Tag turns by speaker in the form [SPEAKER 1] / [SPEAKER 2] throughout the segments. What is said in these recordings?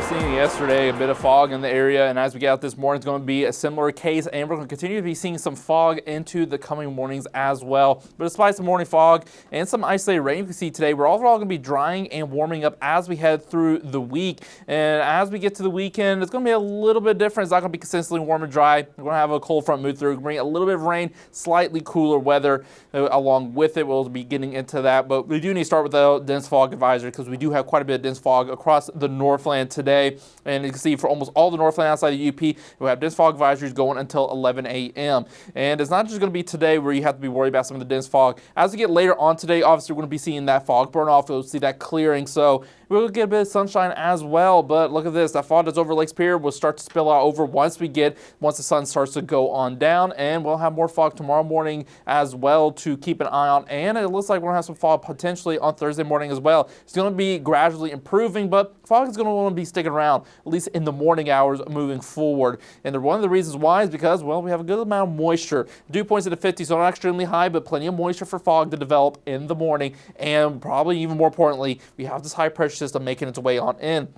[SPEAKER 1] seeing yesterday a bit of fog in the area, and as we get out this morning, it's going to be a similar case, and we're going to continue to be seeing some fog into the coming mornings as well. But despite some morning fog and some isolated rain you can see today, we're overall going to be drying and warming up as we head through the week. And as we get to the weekend, it's going to be a little bit different. It's not going to be consistently warm and dry. We're going to have a cold front move through, bring a little bit of rain, slightly cooler weather along with it. We'll be getting into that, but we do need to start with the dense fog advisory because we do have quite a bit of dense fog across the Northland today. And you can see for almost all the Northland outside the UP, we have dense fog advisories going until 11 a.m. And it's not just going to be today where you have to be worried about some of the dense fog. As we get later on today, obviously we're going to be seeing that fog burn off. We'll see that clearing. So we'll get a bit of sunshine as well. But look at this. That fog that's over Lake Superior will start to spill out over once the sun starts to go on down. And we'll have more fog tomorrow morning as well to keep an eye on. And it looks like we're going to have some fog potentially on Thursday morning as well. It's going to be gradually improving, but fog is going to want to be sticking around, at least in the morning hours moving forward. And one of the reasons why is because, well, we have a good amount of moisture. Dew points at the 50s, so not extremely high, but plenty of moisture for fog to develop in the morning. And probably even more importantly, we have this high pressure system making its way on in,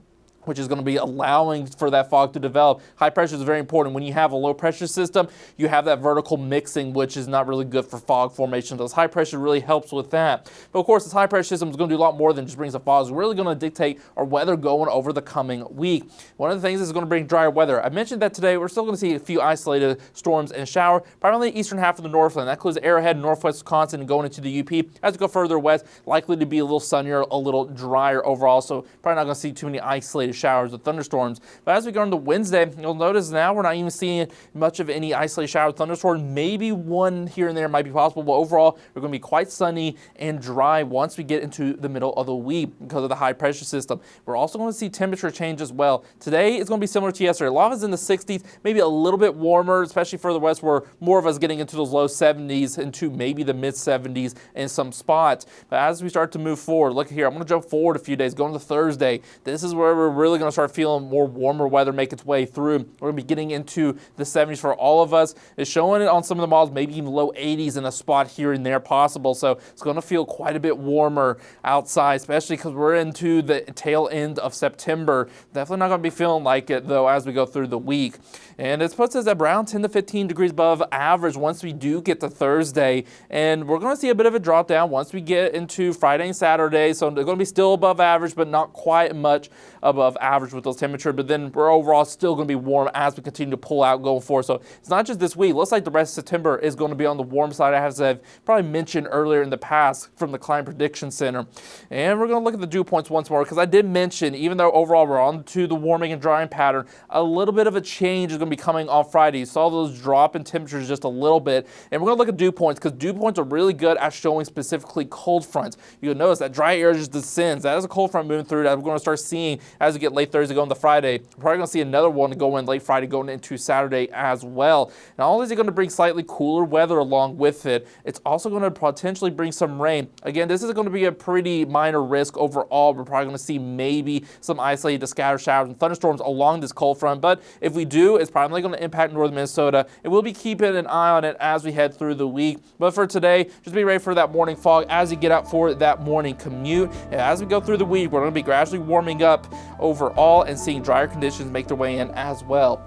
[SPEAKER 1] which is going to be allowing for that fog to develop. High pressure is very important. When you have a low pressure system, you have that vertical mixing, which is not really good for fog formation. Those high pressure really helps with that. But of course, this high pressure system is going to do a lot more than just bring some fog. It's really going to dictate our weather going over the coming week. One of the things is going to bring drier weather. I mentioned that today we're still going to see a few isolated storms and shower, primarily the eastern half of the Northland. That includes Arrowhead, northwest Wisconsin, and going into the UP. As we go further west, likely to be a little sunnier, a little drier overall. So probably not going to see too many isolated showers with thunderstorms. But as we go into Wednesday, you'll notice now we're not even seeing much of any isolated shower thunderstorms. Maybe one here and there might be possible, but overall we're going to be quite sunny and dry once we get into the middle of the week because of the high pressure system. We're also going to see temperature change as well. Today is going to be similar to yesterday. A lot of us in the 60s, maybe a little bit warmer, especially further west where more of us getting into those low 70s into maybe the mid 70s in some spots. But as we start to move forward, look here, I'm going to jump forward a few days, going to Thursday. This is where we're really going to start feeling more warmer weather make its way through. We're going to be getting into the 70s for all of us. It's showing it on some of the models, maybe even low 80s in a spot here and there possible. So it's going to feel quite a bit warmer outside, especially because we're into the tail end of September. Definitely not going to be feeling like it though as we go through the week. And it puts us at around 10 to 15 degrees above average once we do get to Thursday. And we're going to see a bit of a drop down once we get into Friday and Saturday. So they're going to be still above average, but not quite much above average with those temperatures. But then we're overall still going to be warm as we continue to pull out going forward. So it's not just this week. It looks like the rest of September is going to be on the warm side, as I've probably mentioned earlier in the past from the Climate Prediction Center. And we're going to look at the dew points once more because I did mention, even though overall we're on to the warming and drying pattern, a little bit of a change is going to be coming on Friday. You saw those drop in temperatures just a little bit. And we're going to look at dew points because dew points are really good at showing specifically cold fronts. You'll notice that dry air just descends. That is a cold front moving through that we're going to start seeing as we get late Thursday going to Friday. We're probably going to see another one go in late Friday going into Saturday as well. Now, all these are going to bring slightly cooler weather along with it. It's also going to potentially bring some rain. Again, this is going to be a pretty minor risk overall. We're probably going to see maybe some isolated scattered showers and thunderstorms along this cold front. But if we do, it's primarily going to impact northern Minnesota. And we'll be keeping an eye on it as we head through the week. But for today, just be ready for that morning fog as you get out for that morning commute. And as we go through the week, we're going to be gradually warming up overall and seeing drier conditions make their way in as well.